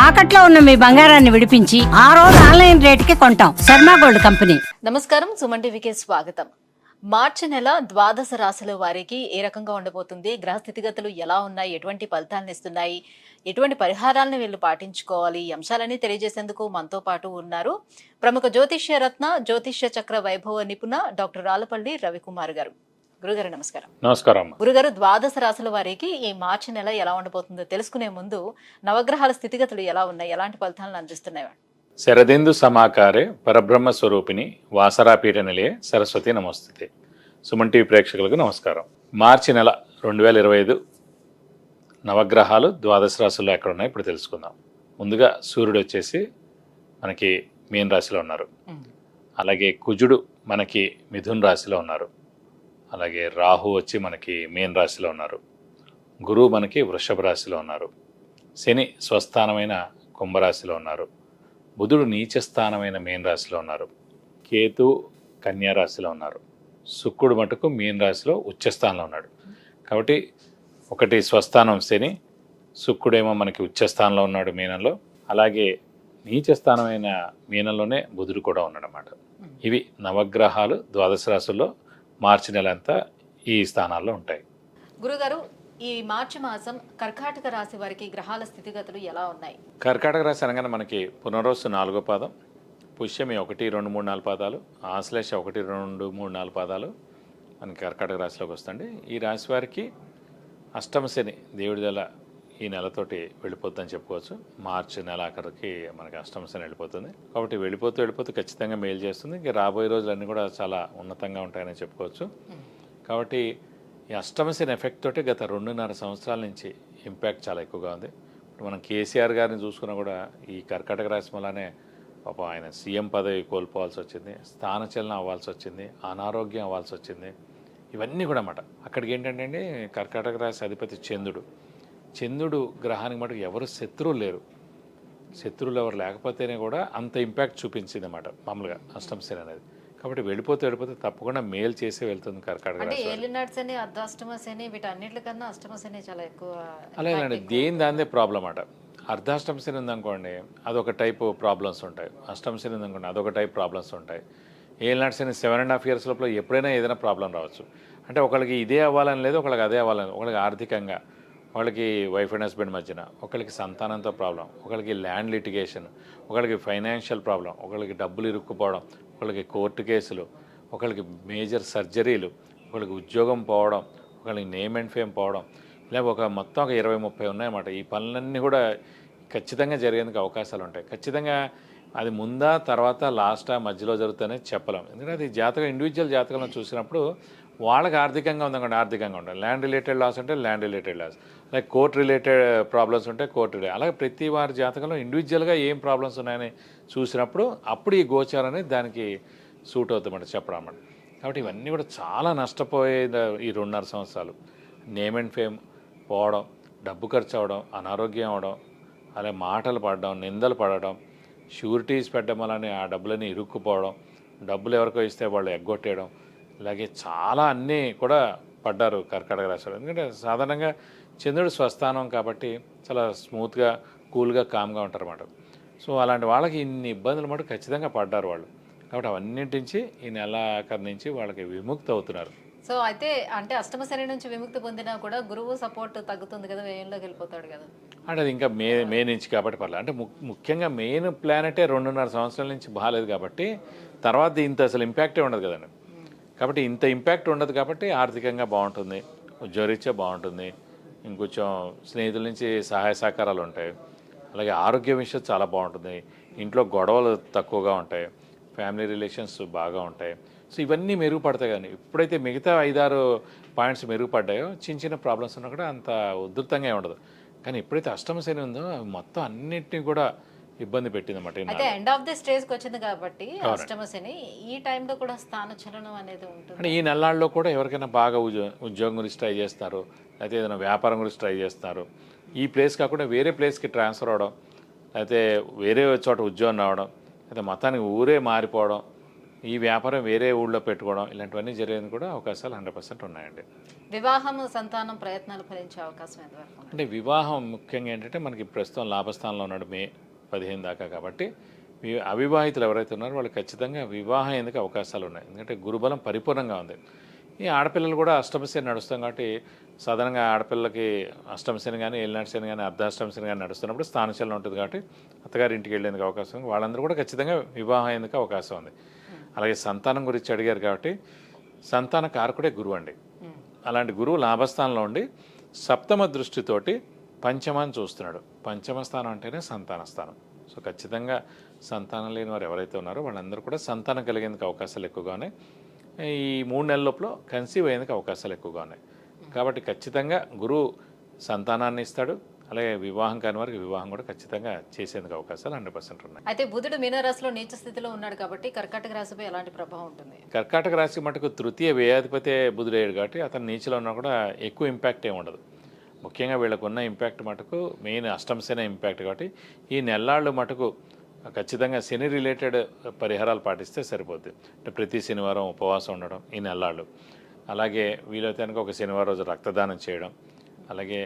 తాకట్లో ఉన్న మీ బంగారాన్ని విడిపించి ఆ రోజు ఆన్లైన్ రేటుకి కొంటాం. Sharma gold company. నమస్కారం, సుమన్ టీవీకి స్వాగతం. మార్చి నెల ద్వాదశ రాశుల వారికి ఏ రకంగా ఉండబోతుంది, గ్రహ స్థితిగతులు ఎలా ఉన్నాయి, ఎటువంటి ఫలితాలను ఇస్తున్నాయి, ఎటువంటి పరిహారాలను వీళ్ళు పాటించుకోవాలి, ఈ అంశాలన్నీ తెలియజేసేందుకు మనతో పాటు ఉన్నారు ప్రముఖ జ్యోతిష్య రత్న, జ్యోతిష్య చక్ర వైభవ నిపుణ డాక్టర్ రాళ్లపల్లి రవికుమార్ గారు. గురుగారు నమస్కారం. నమస్కారం. గురుగారు, ద్వాదశ రాశుల వారికి ఈ మార్చి నెల ఎలా ఉండబోతుందో తెలుసుకునే ముందు నవగ్రహాల స్థితిగతులు ఎలా ఉన్నాయి, ఎలాంటి ఫలితాలను అందిస్తున్నాయి? శరదిందు సమాకారే పరబ్రహ్మ స్వరూపిణి వాసరాపీఠ నిలయే సరస్వతి నమస్తే. సుమన్ టీవీ ప్రేక్షకులకు నమస్కారం. మార్చి నెల 2025 నవగ్రహాలు ద్వాదశ రాశుల్లో ఎక్కడ ఉన్నాయి ఇప్పుడు తెలుసుకుందాం. ముందుగా సూర్యుడు వచ్చేసి మనకి మీన రాశిలో ఉన్నారు. అలాగే కుజుడు మనకి మిథున్ రాశిలో ఉన్నారు. అలాగే రాహు వచ్చి మనకి మీన రాశిలో ఉన్నారు. గురువు మనకి వృషభ రాశిలో ఉన్నారు. శని స్వస్థానమైన కుంభరాశిలో ఉన్నారు. బుధుడు నీచస్థానమైన మీన రాశిలో ఉన్నారు. కేతు కన్యా రాశిలో ఉన్నారు. శుక్రుడు మటుకు మీన రాశిలో ఉచ్చస్థానంలో ఉన్నాడు. కాబట్టి ఒకటి స్వస్థానం శని, శుక్రుడేమో మనకి ఉచ్చస్థానంలో ఉన్నాడు మీనంలో. అలాగే నీచస్థానమైన మీనంలోనే బుధుడు కూడా ఉన్నాడన్నమాట. ఇవి నవగ్రహాలు ద్వాదశ రాశుల్లో మార్చి నెల అంతా ఈ స్థానాల్లో ఉంటాయి. గురుగారు, ఈ మార్చి మాసం కర్కాటక రాశి వారికి గ్రహాల స్థితిగతులు ఎలా ఉన్నాయి? కర్కాటక రాశి అనగానే మనకి పునరోసు 4వ పాదం, పుష్యమి 1, 2, 3, 4 పాదాలు, ఆశ్లేష 1, 2, 3, 4 పాదాలు మనకి కర్కాటక రాశిలోకి వస్తుంది. ఈ రాశి వారికి అష్టమ శని దేవుడి దళ ఈ నెలతోటి వెళ్ళిపోతుందని చెప్పుకోవచ్చు. మార్చి నెల ఆఖరికి మనకి అష్టమ శని వెళ్ళిపోతుంది. కాబట్టి వెళ్ళిపోతూ ఖచ్చితంగా మేలు చేస్తుంది. ఇంకా రాబోయే రోజులన్నీ కూడా చాలా ఉన్నతంగా ఉంటాయని చెప్పుకోవచ్చు. కాబట్టి ఈ అష్టమ శని ఎఫెక్ట్ తోటి గత 2.5 సంవత్సరాల నుంచి ఇంపాక్ట్ చాలా ఎక్కువగా ఉంది. ఇప్పుడు మనం కేసీఆర్ గారిని చూసుకున్నా కూడా ఈ కర్కాటక రాశి వల్లనే పాపం ఆయన సీఎం పదవి కోల్పోవాల్సి వచ్చింది, స్థానచలనం అవ్వాల్సి వచ్చింది, అనారోగ్యం అవ్వాల్సి వచ్చింది. ఇవన్నీ కూడా అన్నమాట. అక్కడికి ఏంటంటే అండి, కర్కాటక రాశి అధిపతి చంద్రుడు గ్రహానికి మటుకు ఎవరు శత్రువులు లేరు. శత్రువులు ఎవరు లేకపోతేనే కూడా అంత ఇంపాక్ట్ చూపించింది అన్నమాట మామూలుగా అష్టమ శని అనేది. కాబట్టి వెళ్ళిపోతే తప్పకుండా మేలు చేసే వెళ్తుంది కర్కాటక రాశి. ఏలినాటి అర్ధాష్టమ శని వీటన్నిటికన్నా అష్టమ శని చాలా ఎక్కువ. అలాగేనండి, దేని దాందే ప్రాబ్లం అన్నమాట. అర్ధాష్టమ శని ఉందనుకోండి అదొక టైపు ప్రాబ్లమ్స్ ఉంటాయి. అష్టమ శని ఉందనుకోండి అదొక టైప్ ప్రాబ్లమ్స్ ఉంటాయి. ఏలినాటి శని 7.5 years లోపల ఎప్పుడైనా ఏదైనా ప్రాబ్లం రావచ్చు. అంటే ఒకళ్ళకి ఇదే అవ్వాలని లేదు, ఒకళ్ళకి అదే అవ్వాలని. ఒకళ్ళకి ఆర్థికంగా, వాళ్ళకి వైఫ్ అండ్ హస్బెండ్ మధ్యన, ఒకళ్ళకి సంతానంతో ప్రాబ్లం, ఒకళ్ళకి ల్యాండ్ లిటిగేషన్, ఒకళ్ళకి ఫైనాన్షియల్ ప్రాబ్లం, ఒకళ్ళకి డబ్బులు ఇరుక్కుపోవడం, ఒకళ్ళకి కోర్టు కేసులు, ఒకళ్ళకి మేజర్ సర్జరీలు, ఒకళ్ళకి ఉద్యోగం పోవడం, ఒకళ్ళకి నేమ్ అండ్ ఫేమ్ పోవడం, ఇలా మొత్తం ఒక 20-30 ఉన్నాయన్నమాట. ఈ పనులన్నీ కూడా ఖచ్చితంగా జరిగేందుకు అవకాశాలు ఉంటాయి. ఖచ్చితంగా అది ముందా తర్వాత లాస్టా మధ్యలో జరుగుతుందనే చెప్పలేం. ఎందుకంటే అది జాతకం, ఇండివిజువల్ జాతకంలో చూసినప్పుడు వాళ్ళకి ఆర్థికంగా ఉందనుకోండి ఆర్థికంగా ఉంటాయి, ల్యాండ్ రిలేటెడ్ లాస్ అంటే land related loss, like court related problems ఉంటే కోర్ట్ రిలేటెడ్. అలాగే ప్రతి వారి జాతకంలో ఇండివిజువల్గా ఏం ప్రాబ్లమ్స్ ఉన్నాయని చూసినప్పుడు అప్పుడు ఈ గోచారం అనేది దానికి సూట్ అవుతుందన్నమాట చెప్పడం అన్నమాట. కాబట్టి ఇవన్నీ కూడా చాలా నష్టపోయే ఈ 2.5 సంవత్సరాలు. నేమ్ అండ్ ఫేమ్ పోవడం, డబ్బు ఖర్చు అవ్వడం, అనారోగ్యం అవ్వడం, అలాగే మాటలు పడడం, నిందలు పడడం, షూరిటీస్ పెట్టడం వల్ల ఆ డబ్బులని ఇరుక్కుపోవడం, డబ్బులు ఎవరికో ఇస్తే వాళ్ళు ఎగ్గొట్టేయడం, ఇలాగే చాలా అన్నీ కూడా పడ్డారు కర్కాటక రాశిలో. ఎందుకంటే సాధారణంగా చంద్రుడు స్వస్థానం కాబట్టి చాలా స్మూత్గా, కూల్గా, కామ్గా ఉంటారు అన్నమాట. సో అలాంటి వాళ్ళకి ఇన్ని ఇబ్బందులు మటు ఖచ్చితంగా పడ్డారు వాళ్ళు. కాబట్టి అవన్నింటి నుంచి ఈ నెల ఆఖరి నుంచి వాళ్ళకి విముక్తి అవుతున్నారు. సో అయితే అంటే అష్టమ శని నుంచి విముక్తి పొందినా కూడా గురువు సపోర్ట్ తగ్గుతుంది కదా, వ్యయంలోకి వెళ్ళిపోతాడు కదా. అంటే అది ఇంకా మే నుంచి కాబట్టి పర్లేదు. అంటే ముఖ్యంగా మెయిన్ ప్లానెటే 2.5 సంవత్సరాల నుంచి బాగాలేదు కాబట్టి తర్వాత ఇంత అసలు ఇంపాక్టే ఉండదు కదండి. కాబట్టి ఇంత ఇంపాక్ట్ ఉండదు కాబట్టి ఆర్థికంగా బాగుంటుంది, ఉద్యోగరీత్యా బాగుంటుంది, ఇంకొంచెం స్నేహితుల నుంచి సహాయ సహకారాలు ఉంటాయి. అలాగే ఆరోగ్య విషయం చాలా బాగుంటుంది, ఇంట్లో గొడవలు తక్కువగా ఉంటాయి, ఫ్యామిలీ రిలేషన్స్ బాగా ఉంటాయి. సో ఇవన్నీ మెరుగుపడతాయి. కానీ ఎప్పుడైతే మిగతా 5-6 పాయింట్స్ మెరుగుపడ్డాయో చిన్న ప్రాబ్లమ్స్ ఉన్నా కూడా అంత ఉధృతంగా ఉండదు. కానీ ఎప్పుడైతే అష్టమ శని ఉందో అవి మొత్తం అన్నింటినీ కూడా ఇబ్బంది పెట్టిందన్నమాట. అయితే ఎండ్ ఆఫ్ ది స్టేజ్కి వచ్చింది కాబట్టి అష్టమ శని ఈ టైంలో కూడా స్థాన చలనం అనేది ఉంటుంది. అంటే ఈ నెలల్లో కూడా ఎవరికైనా బాగా ఉద్యోగం గురించి ట్రై చేస్తారు, అయితే ఏదైనా వ్యాపారం గురించి ట్రై చేస్తున్నారు, ఈ ప్లేస్ కాకుండా వేరే ప్లేస్కి ట్రాన్స్ఫర్ అవ్వడం, అయితే వేరే చోట ఉద్యోగం రావడం, అయితే మొత్తానికి ఊరే మారిపోవడం, ఈ వ్యాపారం వేరే ఊళ్ళో పెట్టుకోవడం ఇలాంటివన్నీ జరిగేందుకు కూడా అవకాశాలు 100% ఉన్నాయండి. వివాహం సంతానం ప్రయత్నాలు ఫలించే అవకాశం ఎంతవరకు ఉంది? అంటే వివాహం ముఖ్యంగా ఏంటంటే మనకి ప్రస్తుతం లాభస్థానంలో ఉన్నాడు మే 15 దాకా. కాబట్టి అవివాహితులు ఎవరైతే ఉన్నారో వాళ్ళు ఖచ్చితంగా వివాహం ఎందుకు అవకాశాలు ఉన్నాయి. ఎందుకంటే గురుబలం పరిపూర్ణంగా ఉంది. ఈ ఆడపిల్లలు కూడా అష్టమశని నడుస్తాం కాబట్టి సాధారణంగా ఆడపిల్లలకి అష్టమశని కానీ ఏలినాటి శని కానీ అర్ధాష్టమశని కానీ నడుస్తున్నప్పుడు స్థానశలం ఉంటుంది కాబట్టి అత్తగారి ఇంటికి వెళ్ళేందుకు అవకాశం ఉంది. వాళ్ళందరూ కూడా ఖచ్చితంగా వివాహం ఎందుకు అవకాశం ఉంది. అలాగే సంతానం గురించి అడిగారు కాబట్టి సంతాన కారకుడే గురువు అండి. అలాంటి గురువు లాభస్థానంలో ఉండి సప్తమ దృష్టితోటి పంచమాన్ని చూస్తున్నాడు. పంచమ స్థానం అంటేనే సంతాన స్థానం. సో ఖచ్చితంగా సంతానం లేని వారు ఎవరైతే ఉన్నారో వాళ్ళందరూ కూడా సంతానం కలిగేందుకు అవకాశాలు ఎక్కువగా ఉన్నాయి. ఈ 3 నెలల లోపల కన్సీవ్ అయ్యేందుకు అవకాశాలు ఎక్కువగా ఉన్నాయి. కాబట్టి ఖచ్చితంగా గురువు సంతానాన్ని ఇస్తాడు. అలాగే వివాహం కాని వారికి వివాహం కూడా ఖచ్చితంగా చేసేందుకు అవకాశాలు 100% ఉన్నాయి. అయితే బుధుడు మీనరాశిలో నీచ స్థితిలో ఉన్నాడు కాబట్టి కర్కాటక రాశిపై ఎలాంటి ప్రభావం ఉంటుంది? కర్కాటక రాశి మటుకు తృతీయ వ్యయాధిపతి బుధుడయ్యాడు కాబట్టి అతను నీచలో ఉన్నా కూడా ఎక్కువ ఇంపాక్ట్ ఏమి ఉండదు. ముఖ్యంగా వీళ్ళకున్న ఇంపాక్ట్ మటుకు మెయిన్ అష్టమశని ఇంపాక్ట్ కాబట్టి ఈ నెల్లాళ్ళు మటుకు ఖచ్చితంగా శని రిలేటెడ్ పరిహారాలు పాటిస్తే సరిపోద్ది. అంటే ప్రతి శనివారం ఉపవాసం ఉండడం ఈ నెల్లాళ్ళు. అలాగే వీలైతే కనుక ఒక శనివారం రోజు రక్తదానం చేయడం. అలాగే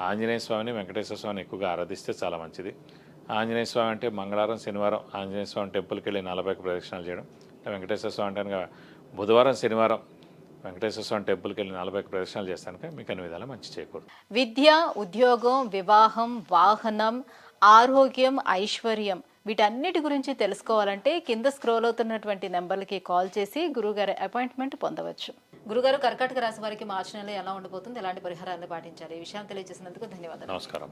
ఆంజనేయ స్వామిని వెంకటేశ్వర స్వామిని ఎక్కువగా ఆరాధిస్తే చాలా మంచిది. ఆంజనేయ స్వామి అంటే మంగళవారం శనివారం ఆంజనేయ స్వామి టెంపుల్కి వెళ్ళి 40 ప్రదక్షిణాలు చేయడం. వెంకటేశ్వర స్వామి అంటే కనుక బుధవారం శనివారం వెంకటేశ్వర స్వామి టెంపుల్కి వెళ్ళి 40 ప్రదక్షిణాలు చేస్తాను మీకు అన్ని విధాలా మంచి చేయకూడదు. విద్య, ఉద్యోగం, వివాహం, వాహనం, ఆరోగ్యం, ఐశ్వర్యం వీటన్నిటి గురించి తెలుసుకోవాలంటే కింద స్క్రోల్ అవుతున్నటువంటి నెంబర్లకి కాల్ చేసి గురుగారి అపాయింట్మెంట్ పొందవచ్చు. గురుగారు, కర్కాటక రాశి వారికి మార్చి నెల ఎలా ఉండబోతుంది, ఎలాంటి పరిహారాన్ని పాటించాలి, ఈ విషయాన్ని తెలియజేసినందుకు ధన్యవాదాలు. నమస్కారం.